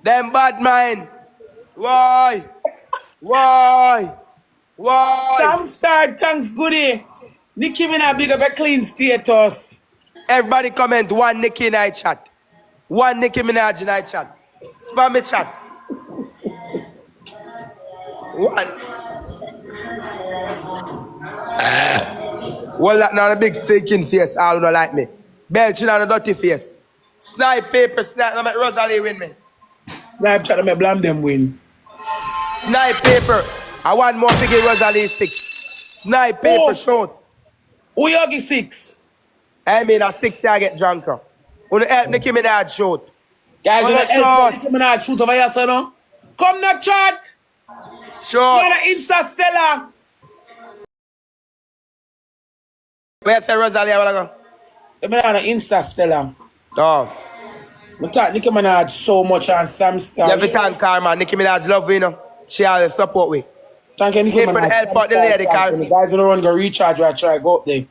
Them bad mind. Why? Why? Why? Jumpstart, thanks, goodie. Nicki Minaj big up a clean status. Everybody comment one Nicki in our chat. One Nicki Minaj in our chat. Spam me chat. One. Well, that now a big stinking face. All don't like me. Belching on a dirty face. Snipe paper, snipe. Now make Rosalie win me. Live chat, me BLAMDEM win. Snipe paper. I want more to give Rosalie 6. Snipe paper, short. Who you give 6? I mean, at 6 I get drunker. Wanna help Nicki Minaj short. Guys, Wanna wanna help Nicki Minaj shoot over here, so no? Come na chat. Short. You're the Insta-Stella. Where say Rosalie I wanna go? I'm on the Insta-Stella. Oh. I thank Nicki Minaj so much and Sam Star. You have to thank Karma. Nicki Minaj love you know. She always support me. Thank you, Nicki Here for the Minaj. help out the lady, Carl. The guys on the run go recharge right try go up there.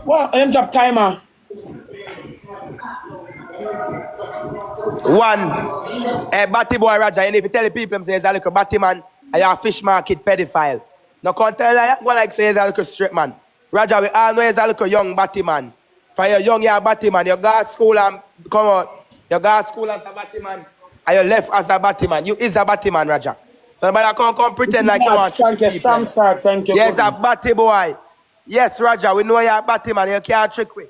Well, I am drop timer. One. Batty boy Raja, and if you tell the people say he's a little batty man, and you're a fish market pedophile. No can't tell you go like say he's a little straight man. Raja, we all know he's a little young batty man. For your young, you're a batty man. You go to school and come out. You go to school as a batty man. And you left as a batty man. You is a batty man, Raja. So nobody can't come pretend like you want to thank you, Sam Star, thank you. Yes, a batty boy. Yes, Raja, we know you're a batty man. You can't trick me.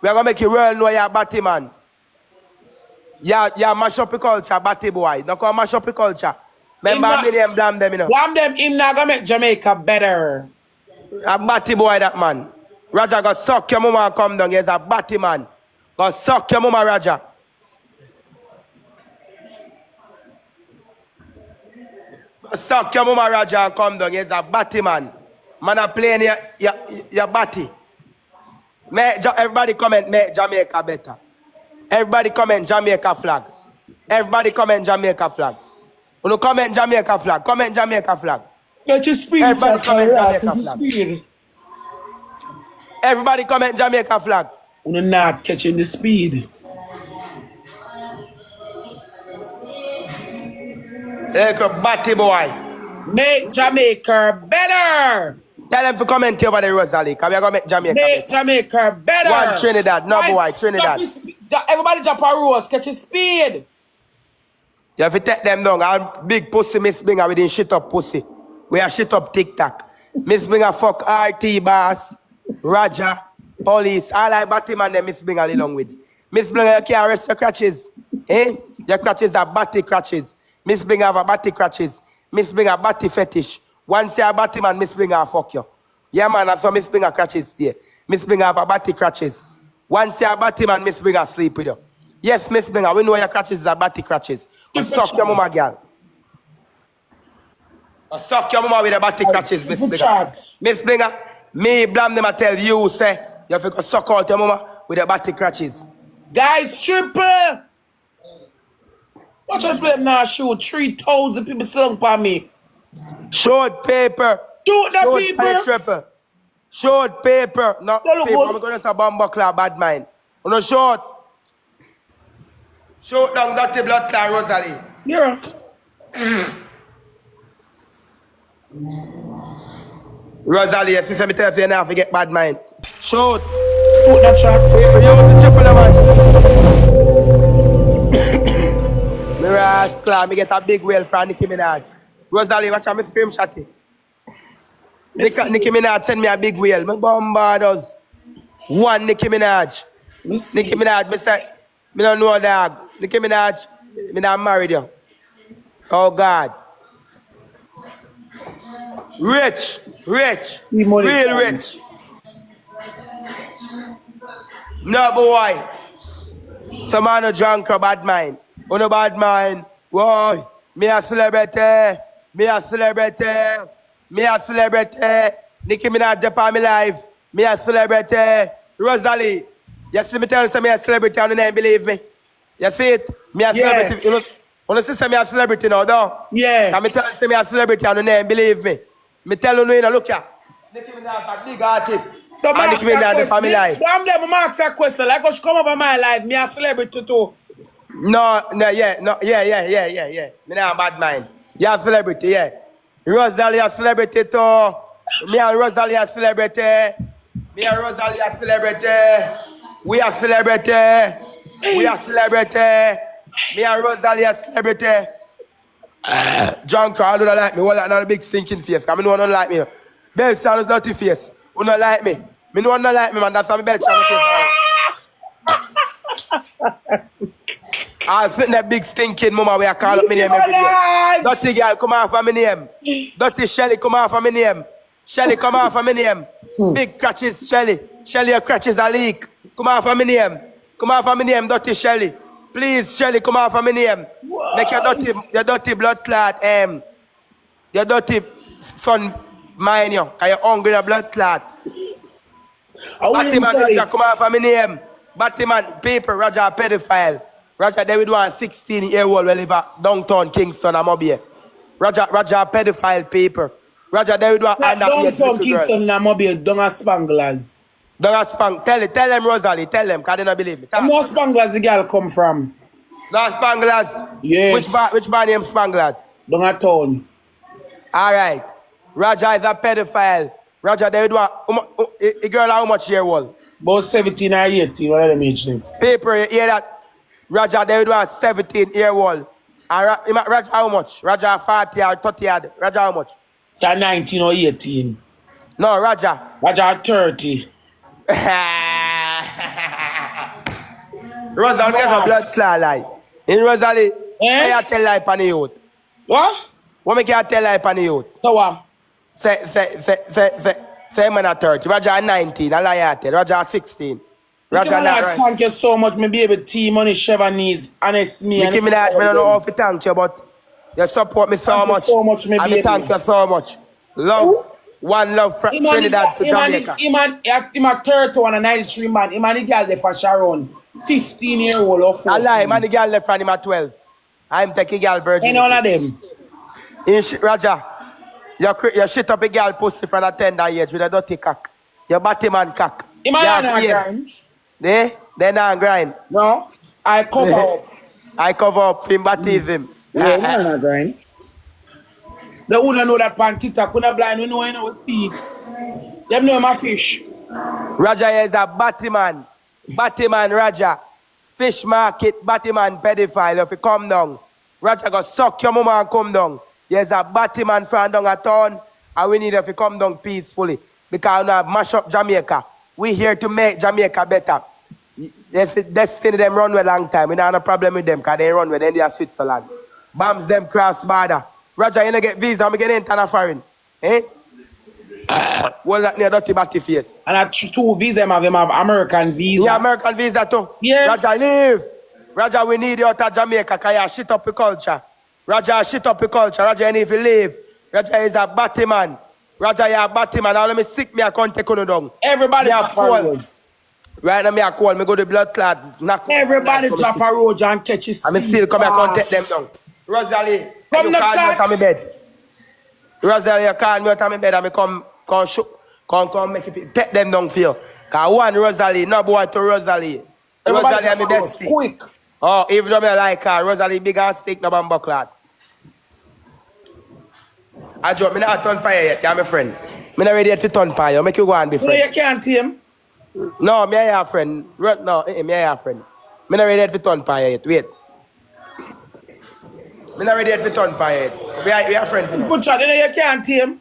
We're going to make the world know you're a batty man. You're mash up the culture, batty boy. Don't come mash up the culture. Remember me and BLAMDEM, you know. BLAMDEM, him not going to make Jamaica better. A batty boy, that man. Raja go suck your mama and come down. He's a batty man. Go suck your mama, Raja. Go suck your mama, Raja, and come down. He's a batty man. Man a playing your batty. Everybody comment, make Jamaica better. Everybody comment Jamaica flag. Everybody comment Jamaica flag. You comment Jamaica flag. Comment Jamaica flag. Get your speed. Everybody comment Jamaica flag. Everybody comment Jamaica flag. You're not catching the speed. Like a batty boy. Make Jamaica better. Tell them to comment over the Rosalie, because we're going to make Jamaica Make better. Jamaica better. One Trinidad, no boy, Trinidad. Everybody jump our roads, catch your speed. You have to take them down. Our big pussy, Miss Binger, we didn't shit up pussy. We are shit up TikTok. Miss Binger fuck RT boss, Raja, police, all like Batman them Miss Binger along with. Miss Binger, you can't rest your crutches. Eh? Your crutches are batty crutches. Miss Binger have a batty crutches. Miss Binger batty fetish. Once you're a batty man, Miss Binger fuck you. Yeah man, that's how Miss Binger crutches there. Miss Binger have a batty crutches. Once you're a batty man, Miss Binger sleep with you. Yes, Miss Binger, we know your crutches are batty crutches. But suck your mama, girl. Or suck your mama with the batty crutches, Miss Binger. Miss Binger, me BLAMDEM I tell you, say, you have to suck out your mama with the batty crutches. Guys, triple. Watch I play now, shoot 3,000 people still on me. Short paper. Shoot the people. Triple. Short paper. Not paper. I'm going to say bomb buckler, bad mind. No short. Short down dirty blood clot, Rosalie. Yeah. Rosalie, if you say me tell you now, forget bad mind. Short. Shoot that track. You the triple man. Me rascal, me get a big whale from Nicki Minaj. Rosalie, watch out me scream chatty. Nicki Minaj send me a big whale. Me bombardos. One Nicki Minaj. Nicki Minaj, me say, me don't know dog. Nicki Minaj, me not married you. Oh God. Rich. Real rich. No boy. Some man no drunk or bad mind. Oh no bad mind. Why? Me a celebrity. Nicki Minaj Japan me live. Me a celebrity. Rosalie. You see me tell you me a celebrity and you don't believe me. You see it? Me a celebrity. You know see me a celebrity now, though? Yeah. And me tell you me a celebrity and you don't believe me. Me tell you know, look here. Nicki Minaj a big artist. So and Nicki Minaj Japan me live. I'm there, Mark's a question. Like, she come over my life. Me a celebrity too. No, yeah. Me not a bad mind. You're a celebrity, yeah. Rosalie a celebrity too. Me and Rosalie a celebrity. Me and Rosalie a celebrity. We are celebrity. We are celebrity. Me and Rosalie a celebrity. John Carl don't like me. Well, another big stinking face. I mean, no one don't like me. Belchan is dirty face. Who don't like me? Me no one don't like me, man. That's why me Belchan face. I'll fit that big stinking mama where I call up my name every day. Dirty girl, come off of my name. Dirty Shelly, come off of my name. Shelly, come off of my name. Big crutches, Shelly. Shelly, your crutches are leak. Come off of my name. Come off of my name, dirty Shelly. Please, Shelly, come off of my name. Make your dirty blood clot, your dirty son mind you, cause you're hungry in a blood clot. Batman, Roger, come off of my name. Batman, paper, Roger, pedophile. Roger, they would want 16-year-old will live at downtown Kingston, I'm up here. Roger, pedophile paper. Roger, they would want downtown Kingston, I'm up here, down at Spanglers. Down at Spanglers. Tell them, Rosalie, tell them, because they don't believe me. Where Spanglers the girl come from? Down at Spanglers? Yes. Which bar name Spanglers? Down at town. All right. Roger is a pedophile. Roger, they would want, a girl how much year old? About 17 or 18, what are them age them? Paper, you hear that? Roger, they would want 17-year-old. And Roger, how much? Roger, 40 or 30 yard. Roger, how much? 19 or 18. No, Roger. Roger, 30. Rosalie, me have a blood clot lie. In Rosalie, I tell lie pan the youth. What? What make you tell lie pan the youth? So what? Say man at 30. Roger 19. I lie at it. Roger 16. Roger not right. Thank you so much, my baby team, money, Chevanese, honest me. Nicki Minaj, I don't know how to thank you, but you support me so much. So much, my baby. I thank you so much. Love, one love from Trinidad to Jamaica. He man 31 and 93 man. He man the girl there for Sharon, 15-year-old or 14. I lie, man the girl left from him at 12. I'm taking girl virgin. Any one of them? Roger, you shit up a girl pussy from a tender age with a dirty cock. You batty man cock. He man not grind. They not grind. No, I cover up. I cover up him baptism. Yeah, man not grind. They wouldn't know that pan TikTok. When I blind, we know I know see it. Them know my fish. Roger is a Batman. Batman Roger. Fish market, Batman pedophile. If you come down, Roger go suck your mama and come down. There's a Batman from down a town. And we need if you come down peacefully. Because we have mash up Jamaica. We here to make Jamaica better. If destiny them run with a long time, we don't have a problem with them because they run with India, Switzerland. Bombs them cross border. Roger, you don't get visa, I'm getting into a foreign. Eh? Well, that near dirty batty face. And I 2 visa, them have American visa. Yeah, American visa too. Yeah. Roger, leave. Roger, we need you out of Jamaica because you shit up your culture. Roger, shit up your culture. Roger, you need to leave. Roger is a batty man. Roger, you're a batty man. Now let me sick me, I can't take you down. Everybody drop a road. Right now, I call me go to blood clot. Everybody drop a road and catch his I'm still come here, can't take them down. Rosalie, come you not call me out of my bed. Rosalie, you call me out of my bed and I come make it take them down for you. Because one Rosalie, no boy to Rosalie. Rosalie is my bestie. Quick. Oh, even though I like her, Rosalie big and stick, no bamboo clot. I drop me not turn fire yet, you're my friend. I'm not ready yet to turn fire, make you go and be friend. No, you can't him. No, me and your friend. No, me and your friend. I'm not ready yet to turn fire yet, wait. I'm not ready yet to turn fire yet. We are friends. Put chat, you can't him.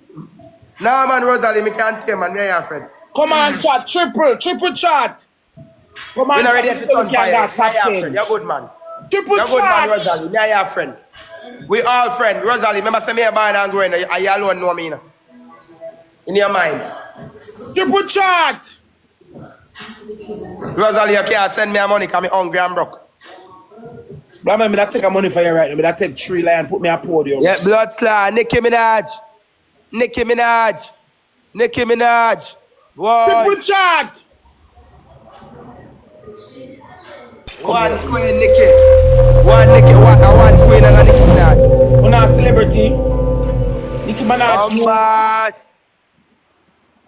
No man, Rosalie, me can't tell man, me and your friend. Come on, chat, triple chat. Come on, we're not ready yet to turn fire yet. friend. You're good man. Triple You're chat. good man, Rosalie, me and your friend. We all friends. Rosalie, remember say me a born and growing, are you alone know me, you know? In your mind. Triple chat. Rosalie, you can't send me a money because I'm hungry and broke. But I take a money for you right now. I take 3 line and put me a podium. Yeah, blood clot, Nicki Minaj. Nicki Minaj. Nicki Minaj. Whoa. Triple chat. One queen, Nicki. One queen and a Nicki Minaj. You're not a celebrity. Nicki Minaj.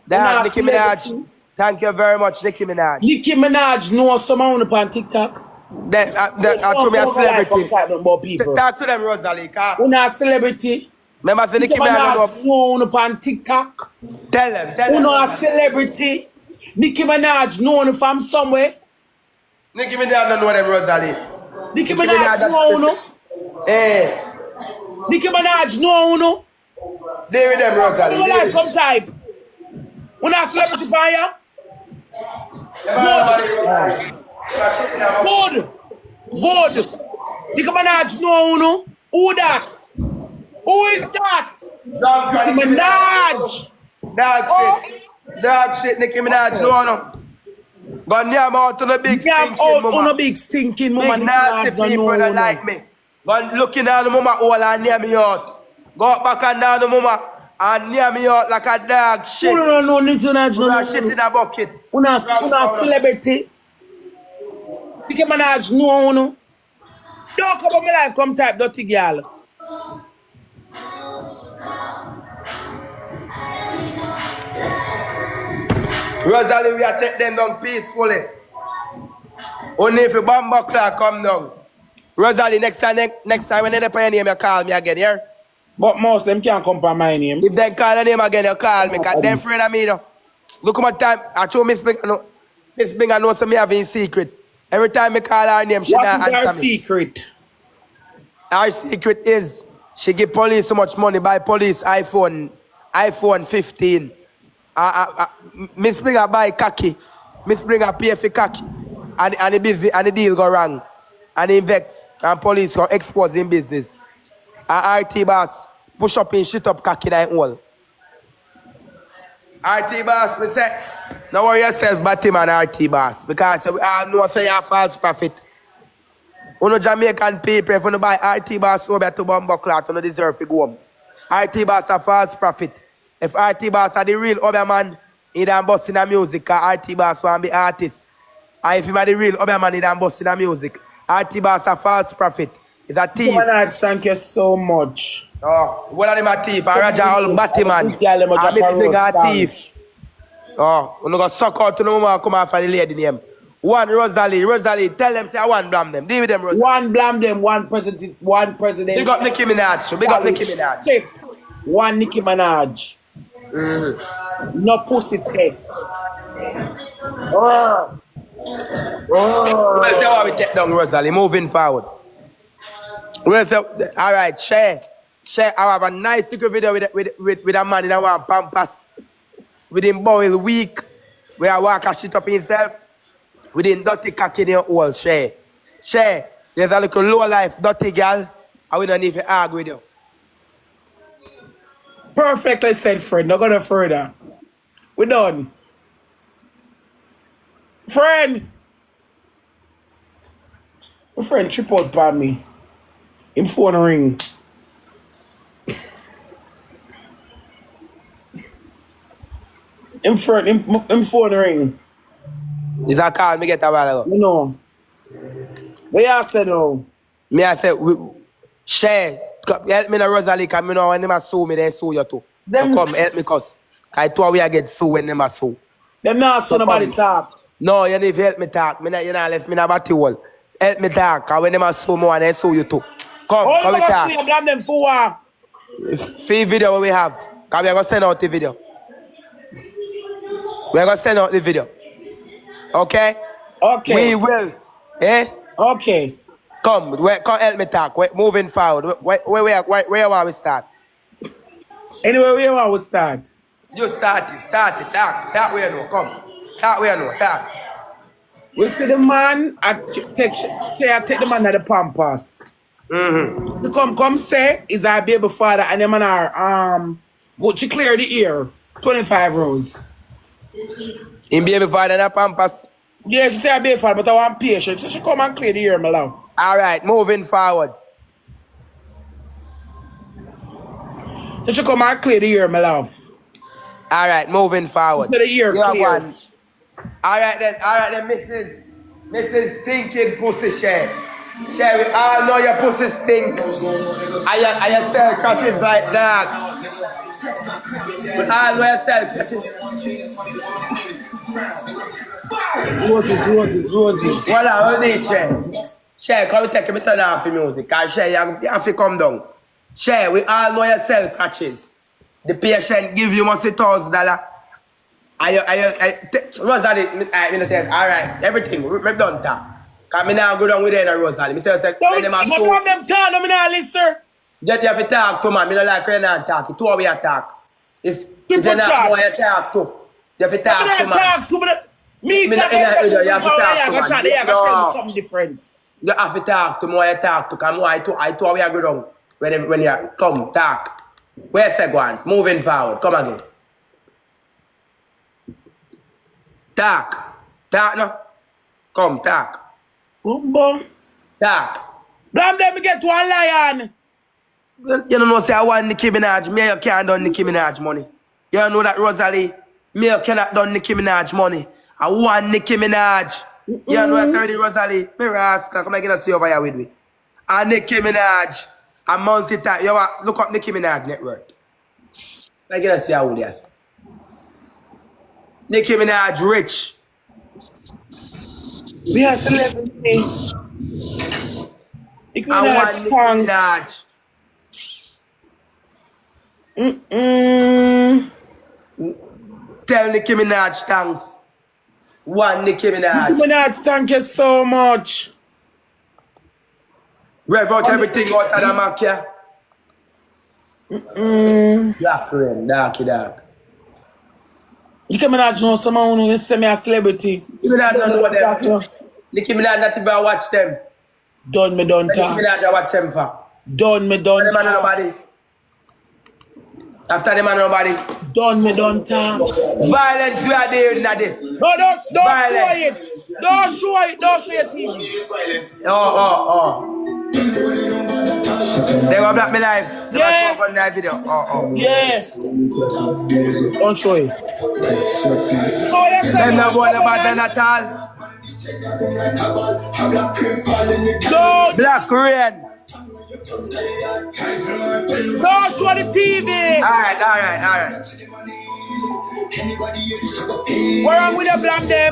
That's Nicki Minaj. Thank you very much, Nicki Minaj. Nicki Minaj knows someone upon TikTok. I told me a celebrity. About people. Talk to them, Rosalie. Una a celebrity. Remember, say Nicki Minaj known upon TikTok. Tell them. Una a celebrity. Nicki Minaj known from somewhere. Nicki Minaj don't know them, Rosalie. Nicki Minaj known. Hey. Nicki Minaj known. They with them, Rosalie. Like come type. Una a celebrity by ya. Good. Nicki Minaj known. Who that? Who is that? Nicki Minaj. Dog shit, Nicki Minaj, no. But now I'm out on a big stinking, mama. On a big stinking, mama. Big nasty people that like me. But looking at the mama all and near me out. Go up back and down the mama and near me out like a dog shit. No, Nicki Minaj, no. Shit in a bucket. Una celebrity. Nicki Minaj, no. Don't come on my life, come type dirty girl. Rosalie, we are take them down peacefully. Only if a bomb clock come down. Rosalie, next time when they pay your name, you call me again, yeah? But most of them can't come by my name. If they call your name again, you call me, because them friend of me, though. Look at my time, I show Miss Bing, I know some me having secret. Every time I call her name, she not answer me. What is her secret? Our secret is she give police so much money, buy police iPhone 15. Miss Bringer buy khaki. Miss Bringer pay for khaki. And the deal go wrong. And he vex. And police go expose in business. And RT boss push up in shit up khaki that all. RT boss, we say, now worry yourself, Batman and RT boss. Because we all know say you're a false prophet. Uno Jamaican people, if you buy RT boss over to Bumbo Clot, you don't deserve to go home. RT boss a false prophet. If RT boss are the real other man, he done bust in the music, because RT boss want to be artist. And if he are the real other man, he done bust in the music. RT boss a false prophet. He's a thief. Thank you so much. Oh, what are them a thief? And Raja all Batman. And me a thief. Oh, you go suck out to the woman come out for the lady name. One Rosalie, tell them say I want BLAMDEM. Deal with them, Rosalie. One BLAMDEM, one president. Big up Nicki Minaj. Big up Nicki Minaj. Tip. One Nicki Minaj. No pussy test. Let's see how we take down Rosalie. Moving forward. All right, share. I have a nice secret video with a man in a one pampas. With him boil weak. Where I walk a shit up himself. With him dirty cocky in your hole. Share. There's a little low life dirty girl. I we don't need to argue with you. Perfectly said, Fred. Not gonna further. We're done. Friend. My friend trip out by me. Him phone ring. Him phone ring. Is that call me get a while ago? You know. But I said no. Me I said share. Help me na Rosalie, because me know when them sue me, they sue you too. So come help me cause I told we I get sue when them sue. Them not so nobody talk. No, you need to help me talk. You not left me in a batty wall. Help me talk, because when them sue me and they sue you too. Come we talk. See BLAMDEM for Free video we have. Because we are going to send out the video. We are going to send out the video. Okay? Okay. We will. Eh? Okay. Come help me talk. Moving forward. Where want we start? Anyway, where want we start? You start it. Talk where you know. Come. Talk where you know. Talk. We see the man, take the man at the pampas. To come say, is our baby father and the man are, go to clear the ear, 25 rows. In baby father and the pampas? Yeah, she say a baby father, but I want patient. So she come and clear the ear, my love. All right, moving forward. So she come and clear the ear, my love. All right, moving forward. So the ear clear. All right then, Mrs. Stinking Pussy Share. Share, we all know your pussy stink. And your cell catches like dog. We all know your cell catches. Roses. Voilà, on est Share. Share, come take me turn off the music. Cause Share, you have to come down. Share, we all know yourself catches. The patient give you must $1,000. Rosalie, all right, everything, we done talk. Cause me now go down with her, Rosalie. Me tell you, Don't them turn, I'm not listen. just have to talk to man. Me don't like when you not talk. Two way talk. If you're not more you talk to, you have to talk to man. Talk to me. You have to talk to man. No. Something different. You have to talk to more you talk to. Cause more I two way go down. When you come, talk. Where's the one? Moving forward. Come again. Talk. Talk no. Come, talk. Bumbo. Talk. BLAMDEM me get one lion. You don't know say I want Nicki Minaj. Me you can't done Nicki Minaj money. You don't know that Rosalie. Me you cannot done Nicki Minaj money. I want Nicki Minaj. You don't know that already Rosalie. Me rascal. Come again and see over here with me. And Nicki Minaj. A multi-time. You want look up Nicki Minaj net worth. Like you see how old he is. Nicki Minaj rich. We are celebrity. Nicki I want Nicki Minaj. Minaj. Tell Nicki Minaj thanks. One Nicki Minaj. Nicki Minaj, thank you so much. Rev out everything out of the mark, yeah? Dark rain, darky dark. Nicki Minaj know someone who say me a celebrity. Nicki Minaj don't know them. Nicki Minaj not even watch them. Done me done talk. Nicki Minaj watch them for. Done me done After them and talk. nobody. After them and nobody. Done me done talk. Violence we are there in this. No, don't show Violence. it. Don't show it. Don't show your TV. Oh. They gonna block me live. They Yeah. gonna show up on that video. Oh. Yeah. Don't show it. Oh, yes, Them not going about them at all. Don't Black rain. show the TV. Alright. What wrong with the BLAMDEM?